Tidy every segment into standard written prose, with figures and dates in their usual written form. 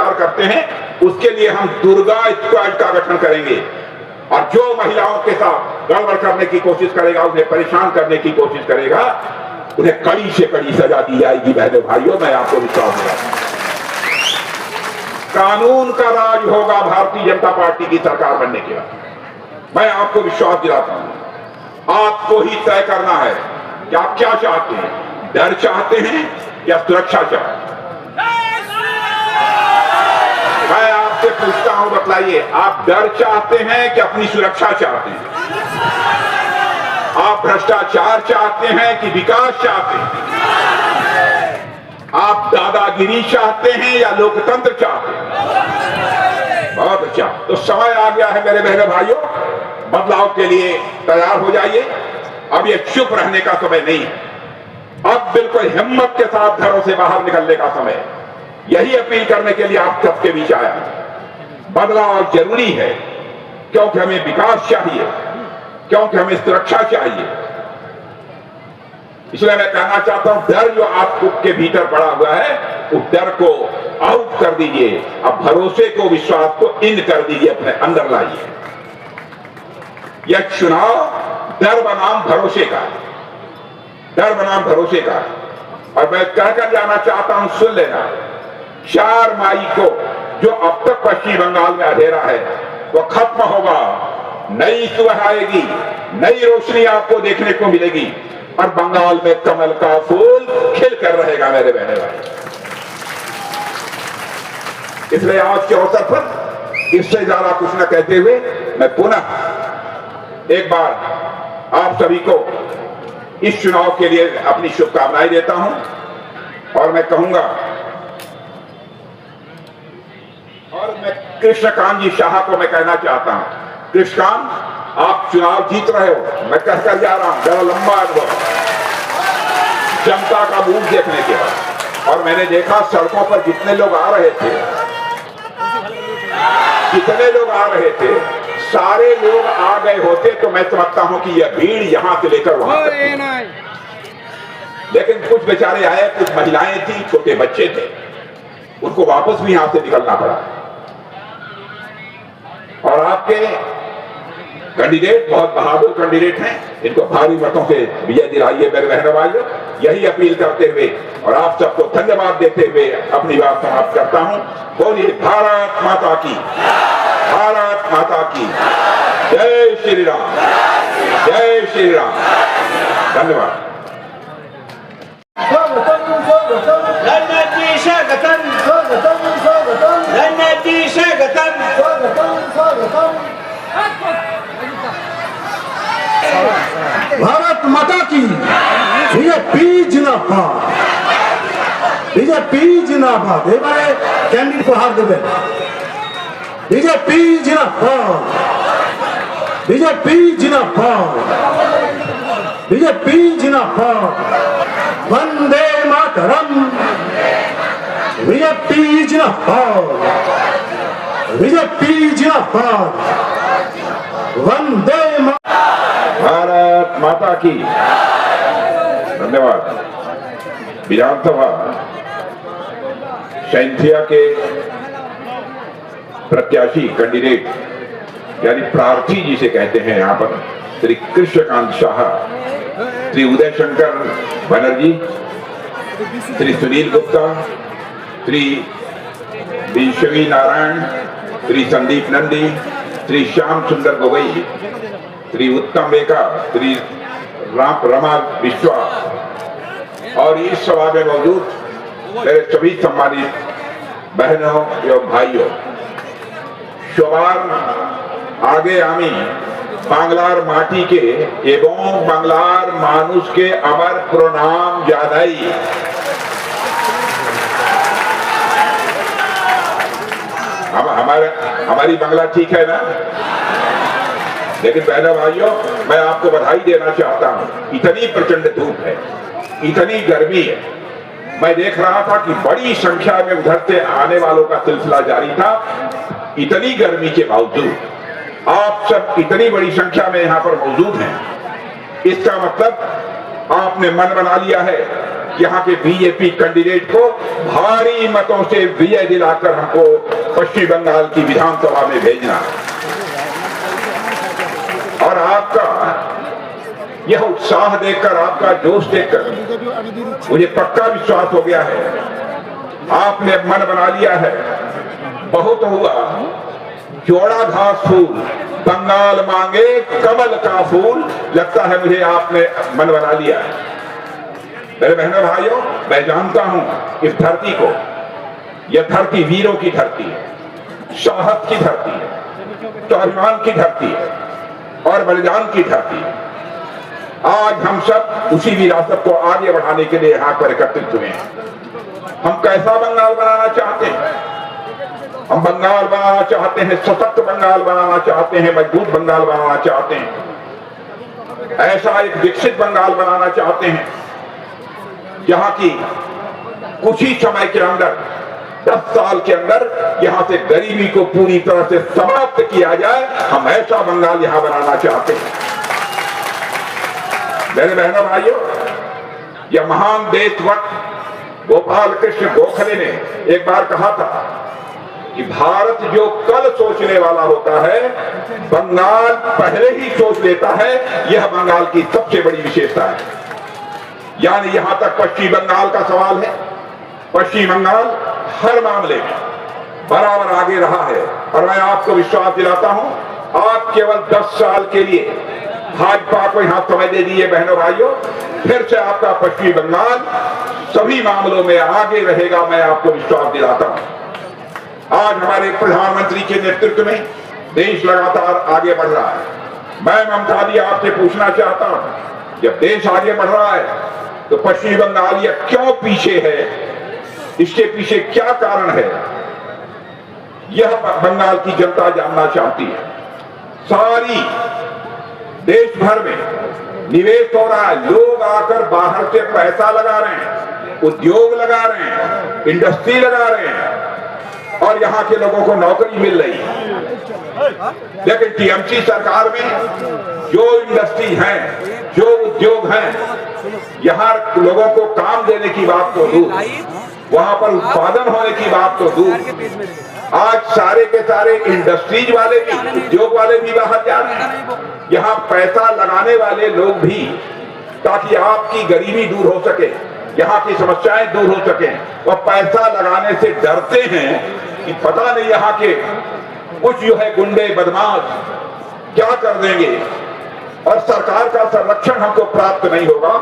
प्रचार करते हैं, उसके लिए हम दुर्गा स्क्वाड का गठन करेंगे और जो महिलाओं के साथ गड़बड़ करने की कोशिश करेगा, उन्हें परेशान करने की कोशिश करेगा, उन्हें कड़ी से कड़ी सजा दी जाएगी। बहनों भाइयों, मैं आपको विश्वास दिलाता हूं, कानून का राज होगा भारतीय जनता पार्टी की सरकार बनने के बाद। मैं आपको विश्वास दिलाता हूं, आपको ही तय करना है कि आप क्या चाहते हैं, डर चाहते हैं या सुरक्षा चाहते हैं। मैं आपसे पूछता हूं, बतलाइए, आप डर चाहते हैं कि अपनी सुरक्षा चाहते हैं? आप भ्रष्टाचार चाहते हैं कि विकास चाहते हैं? आप दादागिरी चाहते हैं या लोकतंत्र चाहते हैं? बहुत अच्छा, तो समय आ गया है मेरे बहनों भाइयों, बदलाव के लिए तैयार हो जाइए। अब ये चुप रहने का समय नहीं है, अब बिल्कुल हिम्मत के साथ घरों से बाहर निकलने का समय है। यही अपील करने के लिए आप सबके बीच आया। बदलाव जरूरी है, क्योंकि हमें विकास चाहिए, क्योंकि हमें सुरक्षा चाहिए। इसलिए मैं कहना चाहता हूं, डर जो आपके भीतर पड़ा हुआ है, उस डर को आउट कर दीजिए। अब भरोसे को, विश्वास को इन कर दीजिए, अपने अंदर लाइए। यह चुनाव डर बनाम भरोसे का, डर बनाम भरोसे का। और मैं कहकर जाना चाहता हूं, सुन लेना, 4 मई को जो अब तक पश्चिम बंगाल में अंधेरा है वो खत्म होगा, नई सुबह आएगी, नई रोशनी आपको देखने को मिलेगी और बंगाल में कमल का फूल खिल कर रहेगा मेरे बहने भाई। इसलिए आज के अवसर पर इससे ज्यादा कुछ न कहते हुए मैं पुनः एक बार आप सभी को इस चुनाव के लिए अपनी शुभकामनाएं देता हूं और मैं कहूंगा, और मैं कृष्णकांत जी शाह को मैं कहना चाहता हूं, कृष्णकांत, आप चुनाव जीत रहे हो, मैं कहकर जा रहा हूं, बड़ा लंबा अनुभव जनता का मुंह देखने के बाद। और मैंने देखा सड़कों पर जितने लोग आ रहे थे, कितने लोग आ रहे थे, सारे लोग आ गए होते तो मैं समझता हूं कि यह भीड़ यहां से लेकर वहां तक। लेकिन कुछ बेचारे आए, कुछ महिलाएं थी, छोटे बच्चे थे, उनको वापस भी यहां से निकलना पड़ा। और आपके कैंडिडेट बहुत बहादुर कैंडिडेट हैं, इनको भारी मतों से विजय दिलाइए मेरे बहनों भाइयों। यही अपील करते हुए और आप सबको धन्यवाद देते हुए अपनी बात समाप्त करता हूं। बोलिए भारत माता की, भारत माता की जय श्री राम, जय श्री राम। धन्यवाद। भारत माता की बीजेपी जिंदाबाद, बीजेपी जिंदाबाद। एबारे कैंडिडेट को हाथ देवे, बीजेपी जिंदाबाद, बीजेपी जिंदाबाद, बीजेपी जिंदाबाद। वंदे मातरम, बीजेपी जिंदाबाद, बीजेपी जिंदाबाद। वंदे भारत माता की। धन्यवाद। विधानसभा सैंथिया के प्रत्याशी कैंडिडेट यानी प्रार्थी जिसे कहते हैं यहाँ पर, श्री कृष्णकांत शाह, श्री उदय शंकर बनर्जी, श्री सुनील गुप्ता, श्री विश्वी नारायण, श्री संदीप नंदी, श्री श्याम सुंदर गोगई, श्री उत्तम बेका, श्री रमा विश्वास और इस सभा में मौजूद मेरे सभी सम्मानित बहनों एवं भाइयों, সবার আগে আমি বাংলার মাটিকে এবং বাংলার মানুষকে আমার প্রণাম জানাই। हमारी बांग्ला ठीक है ना? लेकिन बहनों भाइयों, मैं आपको बधाई देना चाहता हूं। इतनी प्रचंड धूप है, इतनी गर्मी है, मैं देख रहा था कि बड़ी संख्या में उधर से आने वालों का सिलसिला जारी था। इतनी गर्मी के बावजूद आप सब इतनी बड़ी संख्या में यहाँ पर मौजूद हैं। इसका मतलब आपने मन बना लिया है यहाँ के बीजेपी कैंडिडेट को भारी मतों से विजय दिलाकर हमको पश्चिम बंगाल की विधानसभा में भेजना है। और आपका यह उत्साह देखकर, आपका जोश देखकर मुझे पक्का विश्वास हो गया है, आपने मन बना लिया है। बहुत हुआ जोड़ा घास फूल, बंगाल मांगे कमल का फूल, लगता है मुझे आपने मन बना लिया है। मेरे बहनों भाइयों, मैं जानता हूं इस धरती को, यह धरती वीरों की धरती है, साहस की धरती है, स्वाभिमान की धरती है और बलिदान की धरती है। आज हम सब उसी विरासत को आगे बढ़ाने के लिए यहाँ पर एकत्रित हुए हैं। हम कैसा बंगाल बनाना चाहते हैं? हम बंगाल बनाना चाहते हैं, सशक्त बंगाल बनाना चाहते हैं, मजबूत बंगाल बनाना चाहते हैं। ऐसा एक विकसित बंगाल बनाना चाहते हैं जहां की कुछ ही समय के अंदर, 10 साल के अंदर यहां से गरीबी को पूरी तरह से समाप्त किया जाए। हम ऐसा बंगाल यहां बनाना चाहते हैं। मेरे बहनों भाइयों, यह महान देशभक्त गोपाल कृष्ण गोखले ने एक बार कहा था कि भारत जो कल सोचने वाला होता है, बंगाल पहले ही सोच लेता है। यह बंगाल की सबसे बड़ी विशेषता है। यानी यहां तक पश्चिम बंगाल का सवाल है, पश्चिम बंगाल हर मामले में बराबर आगे रहा है। और मैं आपको विश्वास दिलाता हूं, आप केवल 10 साल के लिए भाजपा को यहां समय दे दीजिए बहनों भाइयों, फिर से आपका पश्चिम बंगाल सभी मामलों में आगे रहेगा। मैं आपको विश्वास दिलाता हूं। आज हमारे प्रधानमंत्री के नेतृत्व में देश लगातार आगे बढ़ रहा है। मैं ममता जी आपसे पूछना चाहता हूं, जब देश आगे बढ़ रहा है तो पश्चिम बंगाल यह क्यों पीछे है? इसके पीछे क्या कारण है? यह बंगाल की जनता जानना चाहती है। सारी देश भर में निवेश हो रहा है, लोग आकर बाहर से पैसा लगा रहे हैं, उद्योग लगा रहे हैं, इंडस्ट्री लगा रहे हैं और यहाँ के लोगों को नौकरी मिल रही है। लेकिन टीएमसी सरकार में जो इंडस्ट्री है, जो उद्योग हैं, यहाँ लोगों को काम देने की बात तो दूर, वहां पर उत्पादन होने की बात तो दूर, आज सारे के सारे इंडस्ट्रीज वाले भी, उद्योग वाले भी बाहर जा रहे हैं। यहाँ पैसा लगाने वाले लोग भी, ताकि आपकी गरीबी दूर हो सके, यहाँ की समस्याएं दूर हो सके। और पैसा लगाने से डरते हैं कि पता नहीं यहाँ के कुछ जो है गुंडे बदमाश क्या कर देंगे और सरकार का संरक्षण हमको प्राप्त नहीं होगा,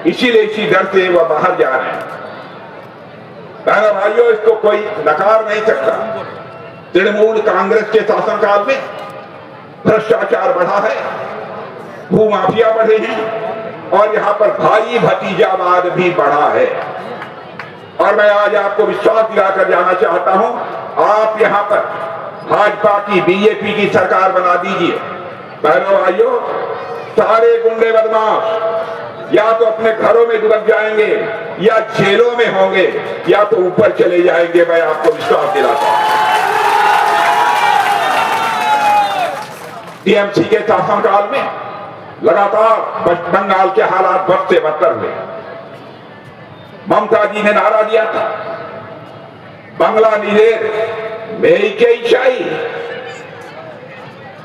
इसीलिए इसी डर से वह बाहर जा रहे हैं। बहनों भाइयों, इसको कोई नकार नहीं सकता। तृणमूल कांग्रेस के शासनकाल में भ्रष्टाचार बढ़ा है, भूमाफिया बढ़े हैं और यहाँ पर भाई भतीजावाद भी बढ़ा है। और मैं आज आपको विश्वास दिलाकर जाना चाहता हूं, आप यहाँ पर भाजपा की, बीजेपी की सरकार बना दीजिए। बहनों भाइयों, सारे गुंडे बदमाश या तो अपने घरों में दुबक जाएंगे या जेलों में होंगे या तो ऊपर चले जाएंगे। मैं आपको विश्वास दिलाता हूं। टीएमसी के शासनकाल में लगातार बंगाल के हालात बढ़ते बदतर हुए। ममता जी ने नारा दिया था, बंगला निधेर मेरी इच्छाई।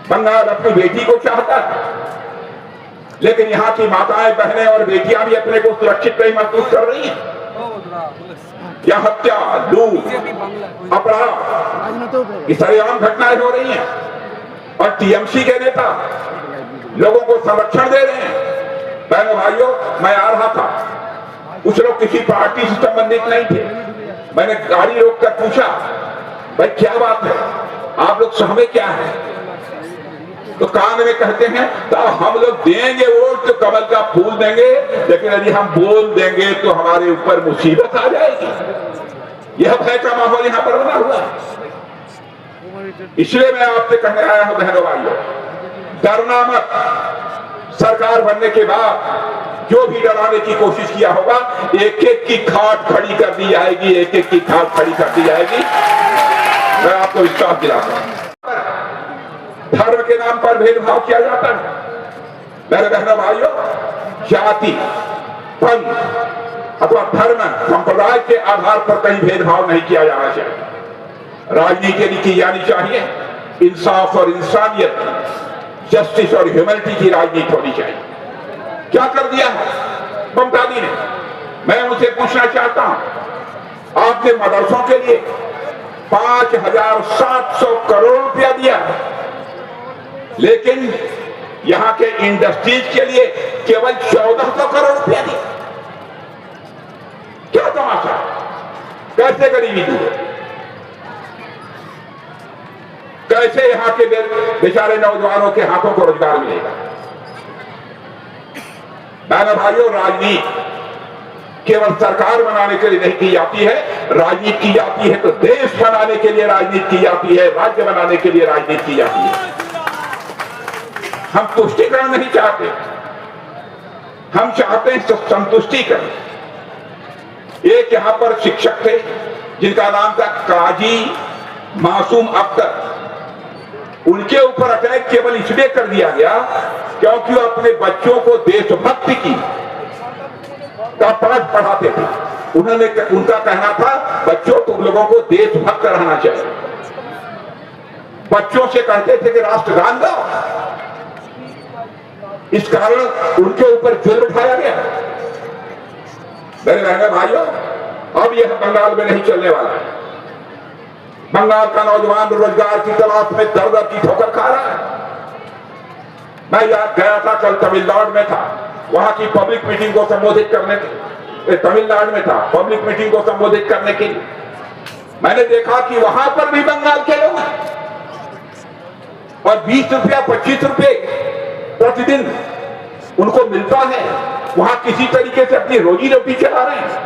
बंगाल अपनी बेटी को चाहता है, लेकिन यहाँ की माताएं, बहनें और बेटियां भी अपने को सुरक्षित नहीं महसूस कर रही हैं। यह हत्या, लूट, अपराध, ये सरेआम घटनाएं हो रही हैं और टीएमसी के नेता लोगों को संरक्षण दे रहे हैं। बहनों भाइयों, मैं आ रहा था, कुछ लोग किसी पार्टी से संबंधित नहीं थे। मैंने गाड़ी रोककर पूछा, भाई क्या बात है, आप लोग सहमे क्या है? तो कान में कहते हैं, तो हम लोग देंगे वोट तो कमल का फूल देंगे, लेकिन यदि हम बोल देंगे तो हमारे ऊपर मुसीबत आ जाएगी। यह भय का माहौल यहाँ पर बना हुआ है। इसलिए मैं आपसे कहने आया हूं बहनों भाइयों, डरना मत। सरकार बनने के बाद जो भी डराने की कोशिश किया होगा, एक एक की खाट खड़ी कर दी जाएगी, एक एक की खाट खड़ी कर दी जाएगी। मैं आपको विश्वास दिलाता हूं। धर्म के नाम पर भेदभाव किया जाता है। मेरे बहनों भाइयों, जाति, पंथ, अथवा धर्म संप्रदाय के आधार पर कहीं भेदभाव नहीं किया जाना चाहिए। राजनीति की जानी चाहिए इंसाफ और इंसानियत, जस्टिस और ह्यूमैनिटी की राजनीति होनी चाहिए। क्या कर दिया है ममता दी ने? मैं उनसे पूछना चाहता हूं, आपने मदरसों के लिए 5,700 करोड़ रुपया दिया, लेकिन यहां के इंडस्ट्रीज के लिए केवल 1,400 करोड़ रुपया दिया। क्या तमाशा? कैसे गरीबी दूर? कैसे यहां के बेचारे नौजवानों के हाथों को रोजगार मिलेगा? बहनों भाइयों, राजनीति केवल सरकार बनाने के लिए नहीं की जाती है, राजनीति की जाती है तो देश बनाने के लिए राजनीति की जाती है, राज्य बनाने के लिए राजनीति की जाती है। हम तुष्टिकरण नहीं चाहते, हम चाहते हैं संतुष्टिकरण। एक यहां पर शिक्षक थे जिनका नाम था काजी मासूम अख्तर। उनके ऊपर अटैक केवल इसलिए कर दिया गया क्योंकि वो अपने बच्चों को देशभक्ति की का पाठ पढ़ाते थे। उनका कहना था, बच्चों तुम लोगों को देशभक्त रहना चाहिए। बच्चों से कहते थे कि राष्ट्रगान गाओ। इस कारण उनके ऊपर जुल्म उठाया गया। मेरे बहनों भाइयों, अब यह बंगाल में नहीं चलने वाला है। बंगाल का नौजवान रोजगार की तलाश में दर दर की ठोकर खा रहा है। मैं याद गया था, कल तमिलनाडु में था, वहां की पब्लिक मीटिंग को संबोधित करने के, तमिलनाडु में था पब्लिक मीटिंग को संबोधित करने के लिए। मैंने देखा कि वहां पर भी बंगाल के लोग हैं और 20 रुपया 25 रुपये प्रतिदिन उनको मिलता है। वहां किसी तरीके से अपनी रोजी रोटी चला रहे हैं।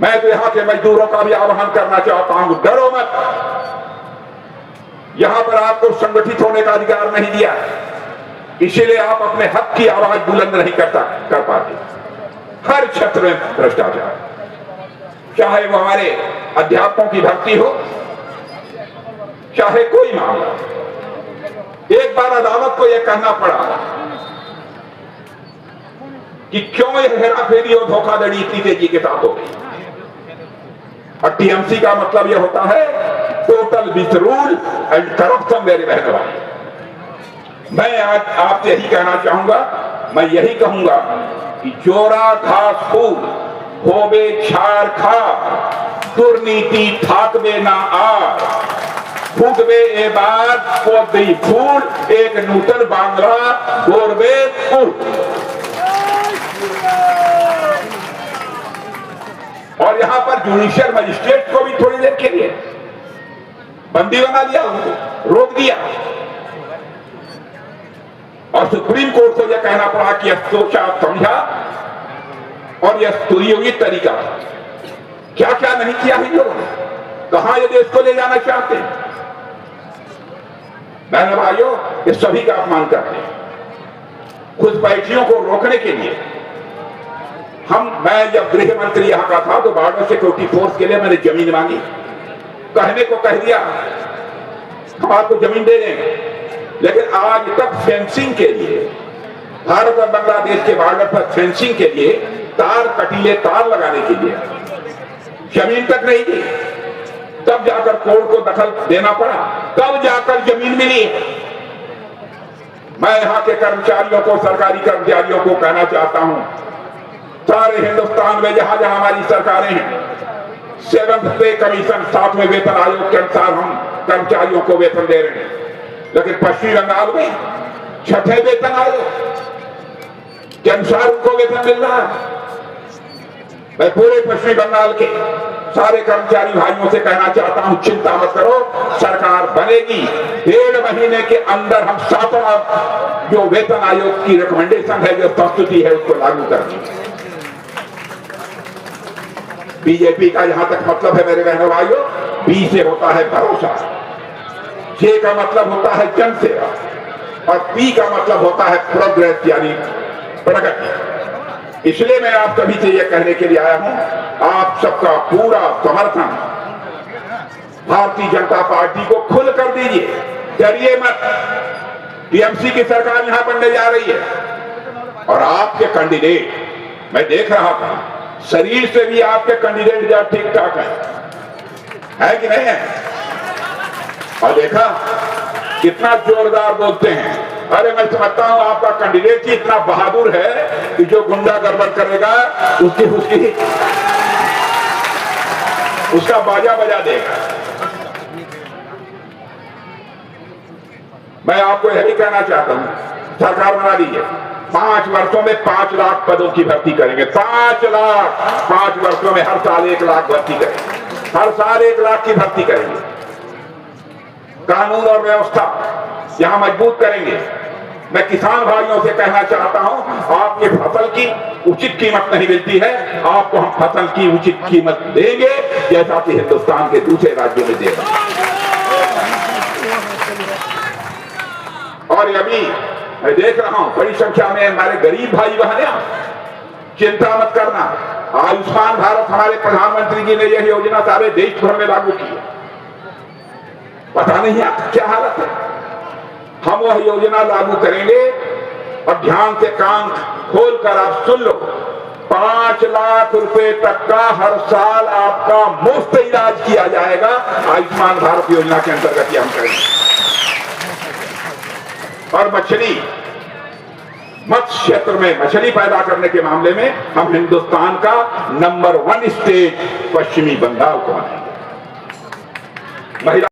मैं तो यहां के मजदूरों का भी आह्वान करना चाहता हूं, डरो मत। यहां पर आपको संगठित होने का अधिकार नहीं दिया है, इसीलिए आप अपने हक की आवाज बुलंद नहीं कर पाते। हर क्षेत्र में भ्रष्टाचार, चाहे वो हमारे अध्यापकों की भर्ती हो, चाहे कोई मामला। एक बार अदालत को यह कहना पड़ा कि क्यों यह हेराफेरी और धोखाधड़ी इतनी तेजी के साथ हो गई। और टीएमसी का मतलब यह होता है टोटल मिसरूल एंड करप्शन। मेरे बहनों भाई, मैं आज आपसे यही कहना चाहूंगा, मैं यही कहूंगा कि जोरा घास फूल होबे छार खा, दुर्नीति थाकबे ना आर, फूटबे ए बार पोदी फूल, एक नूतन बांग्ला गोरबे फूल। और यहां पर जुडिशियल मजिस्ट्रेट को भी थोड़ी देर के लिए बंदी बना दिया, उनको रोक दिया। और सुप्रीम कोर्ट को यह कहना पड़ा कि यह सोचा समझा और यह सुनियोजित तरीका था। क्या क्या नहीं किया है लोगों ने, कहां ये देश को ले जाना चाहते हैं। बहनों भाइयों, ये सभी का अपमान करते हैं। घुसपैठियों को रोकने के लिए मैं जब गृह मंत्री यहां का था तो बॉर्डर सिक्योरिटी फोर्स के लिए मैंने जमीन मांगी। कहने को कह दिया हम आपको जमीन दे देंगे, लेकिन आज तक फेंसिंग के लिए, भारत और बांग्लादेश के बॉर्डर पर फेंसिंग के लिए कटीले तार लगाने के लिए जमीन तक नहीं दी। तब जाकर कोर्ट को दखल देना पड़ा, तब जाकर जमीन मिली। मैं यहां के कर्मचारियों को, सरकारी कर्मचारियों को कहना चाहता हूं, सारे हिंदुस्तान में जहां जहां हमारी सरकारें हैं, 7th पे कमीशन 7वें वेतन आयोग के अनुसार हम कर्मचारियों को वेतन दे रहे हैं। लेकिन पश्चिमी बंगाल में 6ठे वेतन आयोग के अनुसार उनको वेतन मिल रहा है। मैं पूरे पश्चिमी बंगाल के सारे कर्मचारी भाइयों से कहना चाहता हूं, चिंता मत करो, सरकार बनेगी। 1.5 महीने के अंदर हम 7वां जो वेतन आयोग की रिकमेंडेशन है, जो संस्तुति है, उसको लागू कर देंगे। बीजेपी का यहां तक मतलब है मेरे बहनों भाइयों, बी से होता है भरोसा, जे का मतलब होता है जनसेवा और पी का मतलब होता है प्रोग्रेस यानी प्रगति। इसलिए मैं आप सभी से यह कहने के लिए आया हूं, आप सबका पूरा समर्थन भारतीय जनता पार्टी को खुल कर दीजिए, डरिए मत। टीएमसी की सरकार यहां बनने जा रही है और आपके कैंडिडेट मैं देख रहा था, शरीर से भी आपके कैंडिडेट जब ठीक ठाक है कि नहीं है? और देखा कितना जोरदार बोलते हैं। अरे मैं समझता हूं आपका कैंडिडेट ही इतना बहादुर है कि जो गुंडा गड़बड़ करेगा उसका बाजा बजा देगा। मैं आपको यही कहना चाहता हूं, सरकार बना लीजिए, 5 वर्षों में 5 लाख पदों की भर्ती करेंगे। 5 लाख 5 वर्षों में हर साल 1 लाख भर्ती करेंगे। हर साल 1 लाख की भर्ती करेंगे। कानून और व्यवस्था यहां मजबूत करेंगे। मैं किसान भाइयों से कहना चाहता हूं, आपकी फसल की उचित कीमत नहीं मिलती है, आपको हम फसल की उचित कीमत देंगे जैसा कि हिंदुस्तान के दूसरे राज्यों में दे रहे हैं। और अभी मैं देख रहा हूं बड़ी संख्या में हमारे गरीब भाई बहन, चिंता मत करना, आयुष्मान भारत हमारे प्रधानमंत्री जी ने यह योजना सारे देश भर में लागू की है। पता नहीं है क्या हालत है। हम वह योजना लागू करेंगे और ध्यान से कान खोलकर आप सुन लो, 5 लाख रुपए तक का हर साल आपका मुफ्त इलाज किया जाएगा आयुष्मान भारत योजना के अंतर्गत ये हम करेंगे। और मछली, मत्स्य क्षेत्र में मछली पैदा करने के मामले में हम हिंदुस्तान का नंबर 1 स्टेट पश्चिमी बंगाल को बनाएंगे। महिला